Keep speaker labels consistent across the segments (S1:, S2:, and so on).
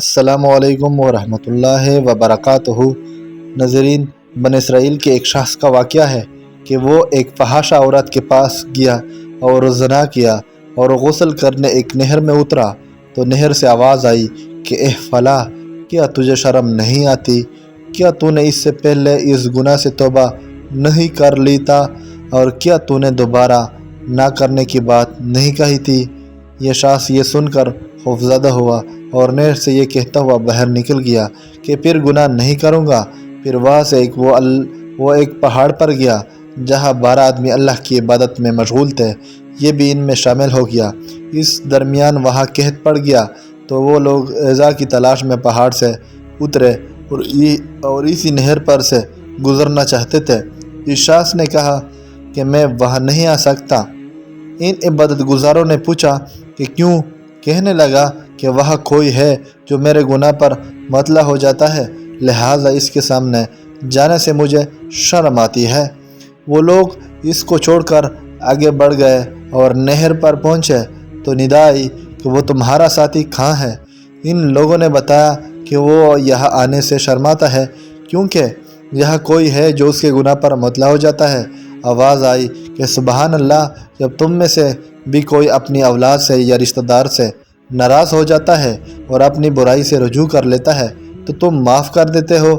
S1: السلام علیکم ورحمۃ اللہ وبرکاتہ۔ ناظرین، بنی اسرائیل کے ایک شخص کا واقعہ ہے کہ وہ ایک فحاشہ عورت کے پاس گیا اور زنا کیا اور غسل کرنے ایک نہر میں اترا تو نہر سے آواز آئی کہ اے فلاں، کیا تجھے شرم نہیں آتی؟ کیا تو نے اس سے پہلے اس گناہ سے توبہ نہیں کر لی تھا؟ اور کیا تو نے دوبارہ نہ کرنے کی بات نہیں کہی تھی؟ یہ شخص یہ سن کر خوفزدہ ہوا اور نہر سے یہ کہتا ہوا باہر نکل گیا کہ پھر گناہ نہیں کروں گا۔ پھر وہاں سے وہ ایک پہاڑ پر گیا جہاں 12 آدمی اللہ کی عبادت میں مشغول تھے، یہ بھی ان میں شامل ہو گیا۔ اس درمیان وہاں قحط پڑ گیا تو وہ لوگ غذا کی تلاش میں پہاڑ سے اترے اور اسی نہر پر سے گزرنا چاہتے تھے۔ اس شخص نے کہا کہ میں وہاں نہیں آ سکتا۔ ان عبادت گزاروں نے پوچھا کہ کیوں؟ کہنے لگا کہ وہاں کوئی ہے جو میرے گناہ پر مطلع ہو جاتا ہے، لہٰذا اس کے سامنے جانے سے مجھے شرم آتی ہے۔ وہ لوگ اس کو چھوڑ کر آگے بڑھ گئے اور نہر پر پہنچے تو ندا آئی کہ وہ تمہارا ساتھی کہاں ہے؟ ان لوگوں نے بتایا کہ وہ یہاں آنے سے شرماتا ہے کیونکہ یہاں کوئی ہے جو اس کے گناہ پر مطلع ہو جاتا ہے۔ آواز آئی کہ سبحان اللہ، جب تم میں سے بھی کوئی اپنی اولاد سے یا رشتہ دار سے ناراض ہو جاتا ہے اور اپنی برائی سے رجوع کر لیتا ہے تو تم معاف کر دیتے ہو،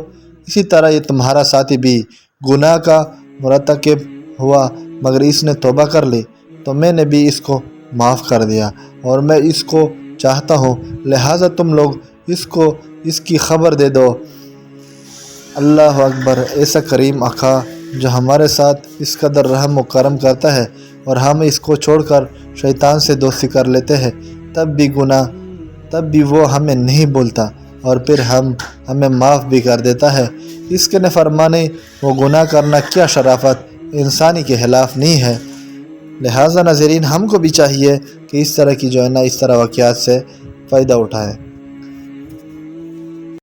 S1: اسی طرح یہ تمہارا ساتھی بھی گناہ کا مرتکب ہوا مگر اس نے توبہ کر لی تو میں نے بھی اس کو معاف کر دیا اور میں اس کو چاہتا ہوں، لہٰذا تم لوگ اس کی خبر دے دو۔ اللہ اکبر! ایسا کریم آقا جو ہمارے ساتھ اس قدر رحم و کرم کرتا ہے اور ہم اس کو چھوڑ کر شیطان سے دوستی کر لیتے ہیں تب بھی وہ ہمیں نہیں بولتا اور پھر ہمیں معاف بھی کر دیتا ہے۔ اس کے نافرمانی و گناہ کرنا کیا شرافت انسانی کے خلاف نہیں ہے؟ لہٰذا ناظرین، ہم کو بھی چاہیے کہ اس طرح کی اس طرح واقعات سے فائدہ اٹھائیں۔